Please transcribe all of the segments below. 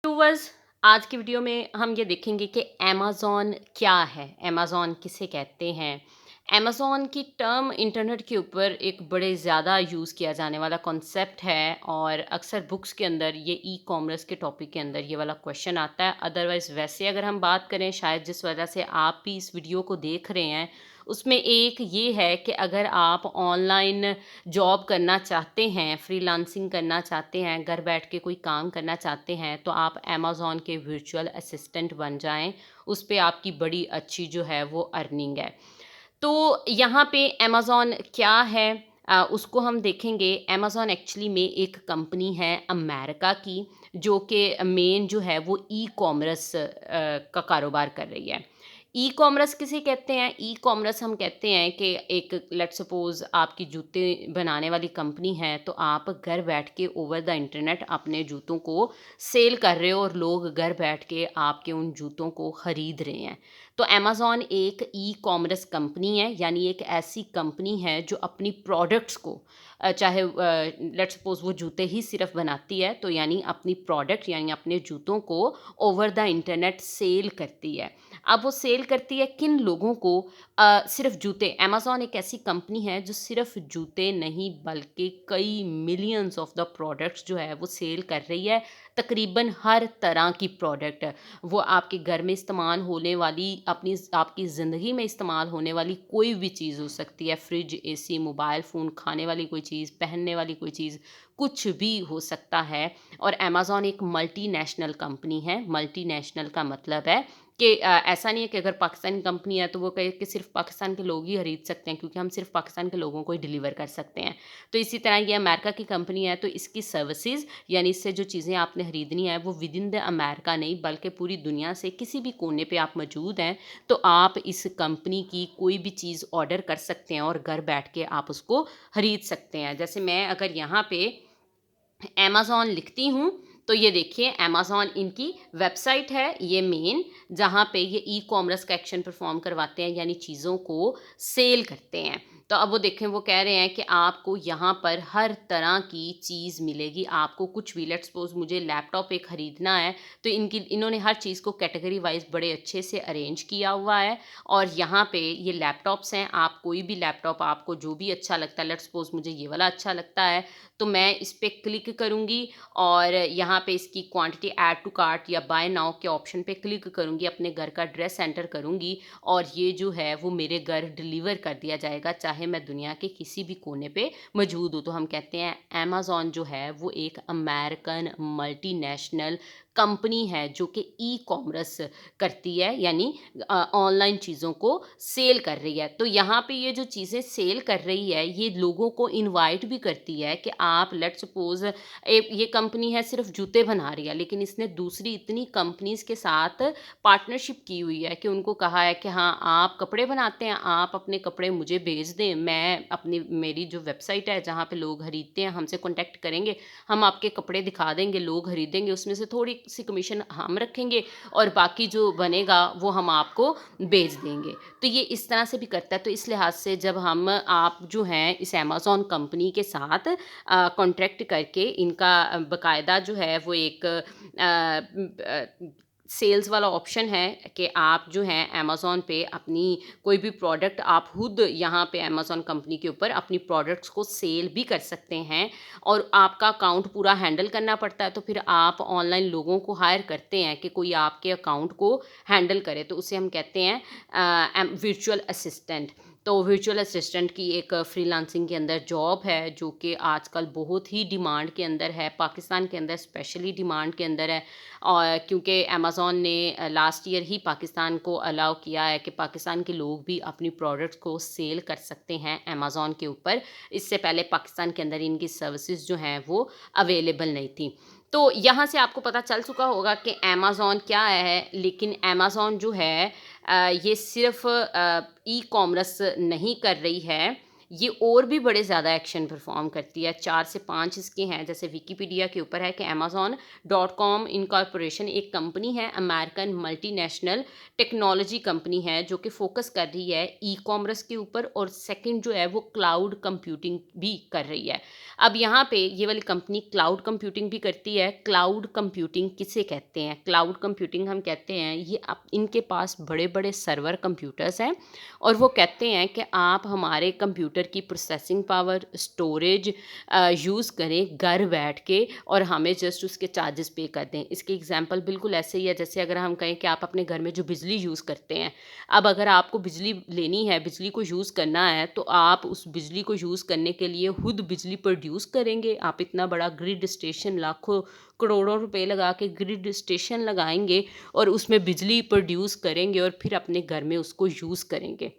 Viewers, आज की video में हम ये देखेंगे कि अमेज़न क्या है, अमेज़न किसे कहते हैं। अमेज़न की टर्म इंटरनेट के ऊपर एक बड़े ज़्यादा यूज़ किया जाने वाला कॉन्सेप्ट है और अक्सर बुक्स के अंदर ये ई कॉमर्स के टॉपिक के अंदर ये वाला क्वेश्चन आता है। अदरवाइज़ वैसे अगर हम बात करें, शायद जिस वजह से आप भी इस वीडियो को देख रहे हैं, उसमें एक ये है कि अगर आप ऑनलाइन जॉब करना चाहते हैं, फ्रीलांसिंग करना चाहते हैं, घर बैठ के कोई काम करना चाहते हैं, तो आप अमेज़न के वर्चुअल असिस्टेंट बन जाएँ। उस पे आपकी बड़ी अच्छी जो है वो अर्निंग है। तो यहाँ पे अमेज़न क्या है, उसको हम देखेंगे। अमेज़न एक्चुअली में एक कंपनी है अमेरिका की, जो कि मेन जो है वो ई-कॉमर्स का कारोबार कर रही है। ई-कॉमर्स किसे कहते हैं? ई-कॉमर्स हम कहते हैं कि एक लेट्स सपोज़ आपकी जूते बनाने वाली कंपनी है, तो आप घर बैठ के ओवर द इंटरनेट अपने जूतों को सेल कर रहे हो और लोग घर बैठ के आपके उन जूतों को खरीद रहे हैं। तो अमेज़न एक ई-कॉमर्स कंपनी है, यानी एक ऐसी कंपनी है जो अपनी प्रोडक्ट्स को चाहे लेट्स सपोज़ वो जूते ही सिर्फ़ बनाती है, तो यानी अपनी प्रोडक्ट यानी अपने जूतों को ओवर द इंटरनेट सेल करती है। अब वो सेल करती है किन लोगों को? सिर्फ़ जूते। अमेज़न एक ऐसी कंपनी है जो सिर्फ़ जूते नहीं बल्कि कई मिलियंस ऑफ़ द प्रोडक्ट्स जो है वो सेल कर रही है। तकरीबन हर तरह की प्रोडक्ट, वो आपके घर में इस्तेमाल होने वाली, आपकी ज़िंदगी में इस्तेमाल होने वाली कोई भी चीज़ हो सकती है। फ्रिज, एसी, मोबाइल फ़ोन, खाने वाली कोई चीज़, पहनने वाली कोई चीज़, कुछ भी हो सकता है। और अमेज़न एक मल्टीनेशनल कंपनी है। मल्टीनेशनल का मतलब है कि ऐसा नहीं है कि अगर पाकिस्तानी कंपनी है तो वो कहे कि सिर्फ़ पाकिस्तान के लोग ही खरीद सकते हैं, क्योंकि हम सिर्फ़ पाकिस्तान के लोगों को ही डिलीवर कर सकते हैं। तो इसी तरह ये अमेरिका की कंपनी है, तो इसकी सर्विसेज़ यानी इससे जो चीज़ें आपने खरीदनी है वो विद इन द अमेरिका नहीं बल्कि पूरी दुनिया से किसी भी कोने पे आप मौजूद हैं, तो आप इस कंपनी की कोई भी चीज़ ऑर्डर कर सकते हैं और घर बैठ के आप उसको खरीद सकते हैं। जैसे मैं अगर यहाँ पे अमेज़न लिखती हूँ, तो ये देखिए अमेज़न इनकी वेबसाइट है ये मेन, जहाँ पे ये ई-कॉमर्स का एक्शन परफ़ॉर्म करवाते हैं, यानी चीज़ों को सेल करते हैं। तो अब वो देखें, वो कह रहे हैं कि आपको यहाँ पर हर तरह की चीज़ मिलेगी। आपको कुछ भी, लेट्स सपोज़ मुझे लैपटॉप एक खरीदना है, तो इन्होंने हर चीज़ को कैटेगरी वाइज़ बड़े अच्छे से अरेंज किया हुआ है। और यहाँ पे ये लैपटॉप्स हैं, आप कोई भी लैपटॉप आपको जो भी अच्छा लगता है, लेट्स सपोज़ मुझे ये वाला अच्छा लगता है, तो मैं इस पे क्लिक करूँगी और यहाँ पे इसकी क्वांटिटी ऐड टू कार्ट या बाय नाउ के ऑप्शन पे क्लिक करूँगी, अपने घर का एड्रेस एंटर करूँगी और ये जो है वो मेरे घर डिलीवर कर दिया जाएगा, चाहे मैं दुनिया के किसी भी कोने पे मौजूद हूँ। तो हम कहते हैं अमेज़न जो है वो एक अमेरिकन मल्टीनेशनल कंपनी है जो कि ई-कॉमर्स करती है, यानी ऑनलाइन चीज़ों को सेल कर रही है। तो यहाँ पे ये जो चीज़ें सेल कर रही है, ये लोगों को इनवाइट भी करती है कि आप लेट्स सपोज़ ये कंपनी है सिर्फ़ जूते बना रही है, लेकिन इसने दूसरी इतनी कंपनीज़ के साथ पार्टनरशिप की हुई है कि उनको कहा है कि हाँ, आप कपड़े बनाते हैं, आप अपने कपड़े मुझे भेज दें, मैं मेरी जो वेबसाइट है जहाँ पे लोग खरीदते हैं, हमसे कॉन्टैक्ट करेंगे, हम आपके कपड़े दिखा देंगे, लोग खरीदेंगे, उसमें से थोड़ी-सी कमीशन हम रखेंगे और बाकी जो बनेगा वो हम आपको बेच देंगे। तो ये इस तरह से भी करता है। तो इस लिहाज से जब आप जो हैं इस अमेज़न कंपनी के साथ कॉन्ट्रैक्ट करके इनका बाकायदा जो है वो एक सेल्स वाला ऑप्शन है कि आप जो हैं अमेज़न पे अपनी कोई भी प्रोडक्ट आप खुद यहाँ पे अमेज़न कंपनी के ऊपर अपनी प्रोडक्ट्स को सेल भी कर सकते हैं और आपका अकाउंट पूरा हैंडल करना पड़ता है। तो फिर आप ऑनलाइन लोगों को हायर करते हैं कि कोई आपके अकाउंट को हैंडल करे, तो उसे हम कहते हैं वर्चुअल असिस्टेंट। तो वर्चुअल असिस्टेंट की एक फ्रीलांसिंग के अंदर जॉब है जो कि आजकल बहुत ही डिमांड के अंदर है, पाकिस्तान के अंदर स्पेशली डिमांड के अंदर है। और क्योंकि अमेज़न ने लास्ट ईयर ही पाकिस्तान को अलाउ किया है कि पाकिस्तान के लोग भी अपनी प्रोडक्ट्स को सेल कर सकते हैं अमेज़न के ऊपर। इससे पहले पाकिस्तान के अंदर इनकी सर्विसेज जो हैं वो अवेलेबल नहीं थी। तो यहाँ से आपको पता चल चुका होगा कि अमेज़न क्या है, लेकिन अमेज़न जो है ये सिर्फ़ ई-कॉमर्स नहीं कर रही है, ये और भी बड़े ज़्यादा एक्शन परफॉर्म करती है। 4 से 5 इसके हैं, जैसे विकिपीडिया के ऊपर है कि अमेज़न.कॉम इनकॉर्पोरेशन एक कंपनी है, अमेरिकन मल्टीनेशनल टेक्नोलॉजी कंपनी है जो कि फोकस कर रही है ई-कॉमर्स के ऊपर, और सेकंड जो है वो क्लाउड कंप्यूटिंग भी कर रही है। अब यहाँ पे ये वाली कंपनी क्लाउड कंप्यूटिंग भी करती है। क्लाउड कंप्यूटिंग किसे कहते हैं? क्लाउड कंप्यूटिंग हम कहते हैं ये इनके पास बड़े-बड़े सर्वर कंप्यूटर्स हैं, और वो कहते हैं कि आप हमारे कंप्यूटर की प्रोसेसिंग पावर, स्टोरेज यूज़ करें घर बैठ के, और हमें जस्ट उसके चार्जेस पे कर दें। इसकी एग्जांपल बिल्कुल ऐसे ही है जैसे अगर हम कहें कि आप अपने घर में जो बिजली यूज़ करते हैं, अब अगर आपको बिजली लेनी है, बिजली को यूज़ करना है, तो आप उस बिजली को यूज़ करने के लिए खुद बिजली प्रोड्यूस करेंगे। आप इतना बड़ा ग्रिड स्टेशन, लाखों करोड़ों रुपए लगा के ग्रिड स्टेशन लगाएँगे और उसमें बिजली प्रोड्यूस करेंगे और फिर अपने घर में उसको यूज़ करेंगे।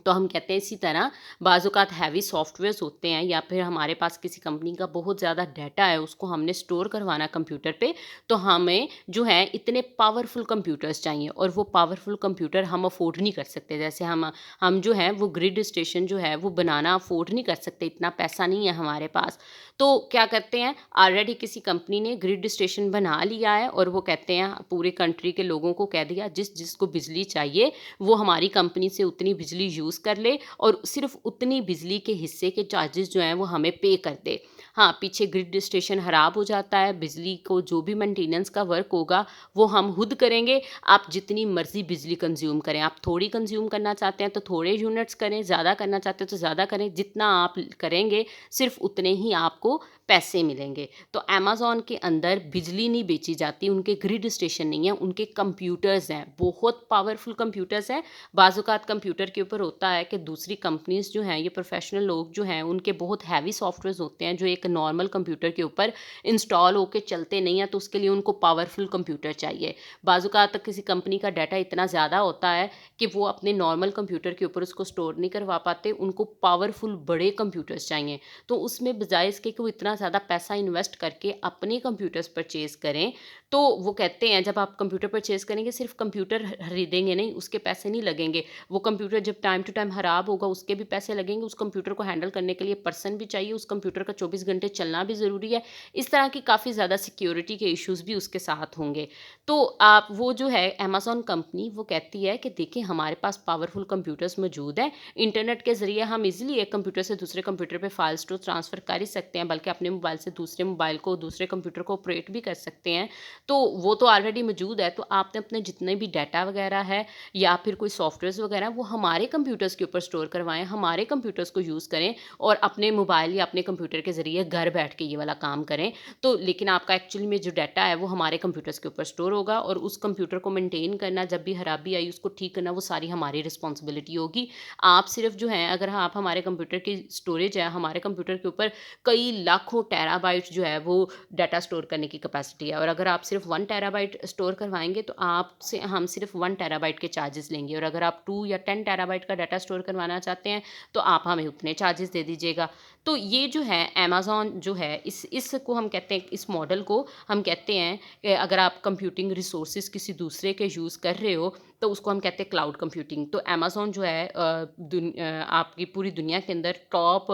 तो हम कहते हैं इसी तरह बाज़-औक़ात हैवी सॉफ्टवेयर्स होते हैं, या फिर हमारे पास किसी कंपनी का बहुत ज़्यादा डाटा है, उसको हमने स्टोर करवाना है कंप्यूटर पे, तो हमें जो है इतने पावरफुल कंप्यूटर्स चाहिए, और वो पावरफुल कंप्यूटर हम अफ़ोर्ड नहीं कर सकते। जैसे हम जो है वो ग्रिड स्टेशन जो है वो बनाना अफ़ोर्ड नहीं कर सकते, इतना पैसा नहीं है हमारे पास। तो क्या करते हैं, ऑलरेडी किसी कंपनी ने ग्रिड स्टेशन बना लिया है, और वो कहते हैं पूरे कंट्री के लोगों को कह दिया जिसको बिजली चाहिए वो हमारी कंपनी से उतनी बिजली यूज़ कर ले, और सिर्फ उतनी बिजली के हिस्से के चार्जेस जो हैं वो हमें पे कर दे। हाँ, पीछे ग्रिड स्टेशन ख़राब हो जाता है, बिजली को जो भी मेंटेनेंस का वर्क होगा वो हम खुद करेंगे। आप जितनी मर्ज़ी बिजली कंज़्यूम करें, आप थोड़ी कंज़्यूम करना चाहते हैं तो थोड़े यूनिट्स करें, ज़्यादा करना चाहते हैं तो ज़्यादा करें, जितना आप करेंगे सिर्फ उतने ही आपको पैसे मिलेंगे। तो अमेज़न के अंदर बिजली नहीं बेची जाती, उनके ग्रिड स्टेशन नहीं है, उनके कंप्यूटर्स हैं, बहुत पावरफुल कंप्यूटर्स हैं। बाज़-औक़ात कंप्यूटर के ऊपर होता है कि दूसरी कंपनीज़ जो हैं, ये प्रोफ़ेशनल लोग जो हैं, उनके बहुत हैवी सॉफ्टवेयर्स होते हैं जो एक नॉर्मल कंप्यूटर के ऊपर इंस्टॉल होके चलते नहीं हैं, तो उसके लिए उनको पावरफुल कंप्यूटर चाहिए। बाज़-औक़ात किसी कंपनी का डाटा इतना ज़्यादा होता है कि वो अपने नॉर्मल कंप्यूटर के ऊपर उसको स्टोर नहीं करवा पाते, उनको पावरफुल बड़े कंप्यूटर्स चाहिए। तो उसमें बजाय इसके कि वो इतना ज़्यादा पैसा इन्वेस्ट करके अपने कंप्यूटर्स परचेज़ करें, तो वो कहते हैं जब आप कंप्यूटर परचेज़ करेंगे सिर्फ कंप्यूटर खरीदेंगे नहीं, उसके पैसे नहीं लगेंगे। वो कंप्यूटर जब टाइम टू टाइम ख़राब होगा उसके भी पैसे लगेंगे, उस कंप्यूटर को हैंडल करने के लिए पर्सन भी चाहिए, उस कंप्यूटर का 24 घंटे चलना भी ज़रूरी है। इस तरह की काफ़ी ज़्यादा सिक्योरिटी के इश्यूज़ भी उसके साथ होंगे। तो आप वो जो है अमेज़न कंपनी वो कहती है कि देखिए हमारे पास पावरफुल कंप्यूटर्स मौजूद हैं, इंटरनेट के ज़रिए हम ईज़िली एक कंप्यूटर से दूसरे कंप्यूटर पे फाइल्स तो ट्रांसफ़र कर ही सकते हैं, बल्कि अपने मोबाइल से दूसरे मोबाइल को, दूसरे कंप्यूटर को ऑपरेट भी कर सकते हैं। तो वो तो ऑलरेडी मौजूद है, तो आपने अपने जितने भी डाटा वगैरह है या फिर कोई सॉफ्टवेयर्स वगैरह वो हमारे कंप्यूटर्स के ऊपर स्टोर करवाएँ, हमारे कंप्यूटर्स को यूज़ करें और अपने मोबाइल या अपने कंप्यूटर के ज़रिए घर बैठ के ये वाला काम करें। तो लेकिन आपका एक्चुअली में जो डाटा है वो हमारे कंप्यूटर्स के ऊपर स्टोर होगा, और उस कंप्यूटर को मेंटेन करना, जब भी खराबी आई उसको ठीक करना, वो सारी हमारी रिस्पॉन्सिबिलिटी होगी। आप सिर्फ जो है अगर आप हमारे कंप्यूटर की स्टोरेज है, हमारे कंप्यूटर के ऊपर कई लाखों टेराबाइट जो है वो डाटा स्टोर करने की कैपेसिटी है, और अगर आप सिर्फ 1 टेराबाइट स्टोर करवाएँगे तो आपसे हम सिर्फ 1 टेराबाइट के चार्जेस लेंगे, और अगर आप 2 या 10 टेराबाइट का डाटा स्टोर करवाना चाहते हैं तो आप हमें उतने चार्जेस दे दीजिएगा। तो ये जो है अमेज़न जो है इसको हम कहते हैं, इस मॉडल को हम कहते हैं कि अगर आप कंप्यूटिंग रिसोर्सेज़ किसी दूसरे के यूज़ कर रहे हो तो उसको हम कहते हैं क्लाउड कंप्यूटिंग। तो अमेज़न जो है आपकी पूरी दुनिया के अंदर टॉप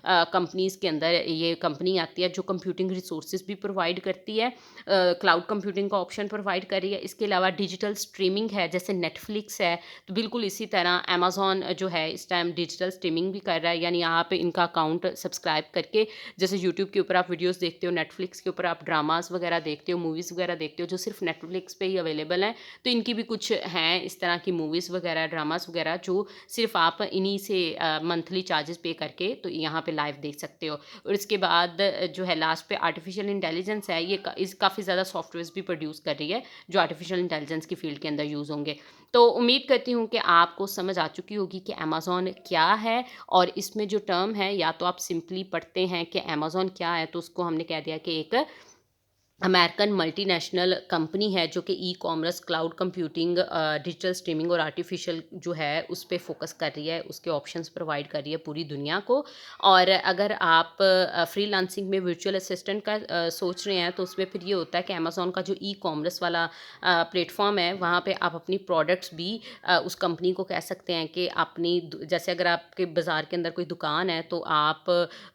कंपनीज़ के अंदर ये कंपनी आती है जो कंप्यूटिंग रिसोर्सेज़ भी प्रोवाइड करती है, क्लाउड कंप्यूटिंग का ऑप्शन प्रोवाइड कर रही है। इसके अलावा डिजिटल स्ट्रीमिंग है, जैसे नेटफ्लिक्स है, तो बिल्कुल इसी तरह अमेज़न जो है इस टाइम डिजिटल स्ट्रीमिंग भी कर रहा है, यानी आप इनका अकाउंट सब्सक्राइब करके, जैसे यूट्यूब के ऊपर आप वीडियोज़ देखते हो, नेटफ्लिक्स के ऊपर आप ड्रामास वगैरह देखते हो, मूवीज़ वगैरह देखते हो जो सिर्फ नेटफ्लिक्स पे ही अवेलेबल हैं। तो इनकी भी कुछ हैं इस तरह की मूवीज़ वगैरह, ड्रामास वगैरह जो सिर्फ आप इन्हीं से मंथली चार्जेस पे करके तो यहाँ पे लाइव देख सकते हो। और इसके बाद जो है लास्ट पे आर्टिफिशियल इंटेलिजेंस है, ये काफ़ी ज़्यादा सॉफ्टवेयर्स भी प्रोड्यूस कर रही है जो आर्टिफिशियल इंटेलिजेंस की फील्ड के अंदर यूज़ होंगे। तो उम्मीद करती हूँ कि आपको समझ आ चुकी होगी कि अमेज़न क्या है, और इसमें जो टर्म है या तो आप सिंपली पढ़ते हैं कि अमेज़न क्या है, तो उसको हमने कह दिया कि एक अमेरिकन मल्टीनेशनल कंपनी है जो कि e-commerce, cloud computing, digital streaming और आर्टिफ़िशियल जो है उस पे फ़ोकस कर रही है, उसके ऑप्शंस प्रोवाइड कर रही है पूरी दुनिया को। और अगर आप फ्रीलांसिंग में वर्चुअल असिस्टेंट का सोच रहे हैं तो उसमें फिर ये होता है कि अमेज़न का जो ई-कॉमर्स वाला प्लेटफ़ॉर्म है, वहाँ पे आप अपनी प्रोडक्ट्स भी उस कंपनी को कह सकते हैं कि अपनी जैसे अगर आपके बाज़ार के अंदर कोई दुकान है तो आप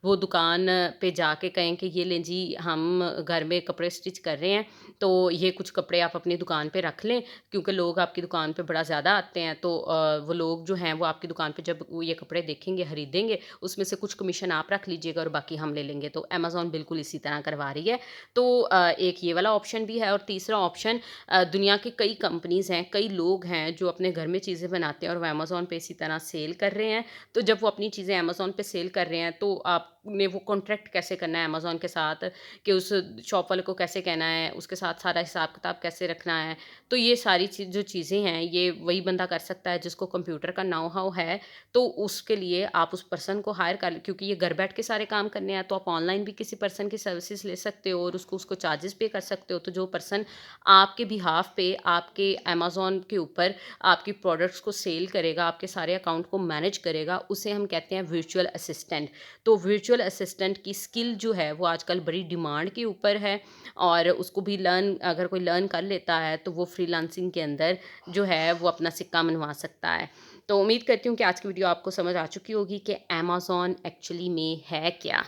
वो दुकान पे जाके कहें कि ये लें जी, हम घर में कपड़े स्टिच कर रहे हैं, तो ये कुछ कपड़े आप अपनी दुकान पे रख लें, क्योंकि लोग आपकी दुकान पे बड़ा ज़्यादा आते हैं। तो वो लोग जो हैं वो आपकी दुकान पे जब वो ये कपड़े देखेंगे, खरीदेंगे, उसमें से कुछ कमीशन आप रख लीजिएगा और बाकी हम ले लेंगे। तो अमेज़न बिल्कुल इसी तरह करवा रही है। तो एक ये वाला ऑप्शन भी है और तीसरा ऑप्शन, दुनिया की कई कंपनीज़ हैं, कई लोग हैं जो अपने घर में चीज़ें बनाते हैं और वो अमेज़न पे इसी तरह सेल कर रहे हैं। तो जब वो अपनी चीज़ें अमेज़न पे सेल कर रहे हैं तो आपने वो कॉन्ट्रैक्ट कैसे करना है अमेज़न के साथ, कि उस शॉप वाले को कैसे कहना है, उसके साथ सारा हिसाब-किताब कैसे रखना है। तो ये सारी जो चीज़ें हैं, ये वही बंदा कर सकता है जिसको कंप्यूटर का नो हाउ है। तो उसके लिए आप उस पर्सन को हायर कर, क्योंकि ये घर बैठ के सारे काम करने हैं, तो आप ऑनलाइन भी किसी पर्सन की सर्विसेज़ ले सकते हो और उसको चार्जेस पे कर सकते हो। तो जो पर्सन आपके बिहाफ़ पे आपके अमेज़न के ऊपर आपकी प्रोडक्ट्स को सेल करेगा, आपके सारे अकाउंट को मैनेज करेगा, उसे हम कहते हैं वर्चुअल असिस्टेंट। तो वर्चुअल असिस्टेंट की स्किल जो है वो आजकल बड़ी डिमांड के ऊपर है और उसको भी लर्न, अगर कोई लर्न कर लेता है तो वो फ्रीलांसिंग के अंदर जो है वो अपना सिक्का मनवा सकता है। तो उम्मीद करती हूँ कि आज की वीडियो आपको समझ आ चुकी होगी कि अमेज़न एक्चुअली में है क्या?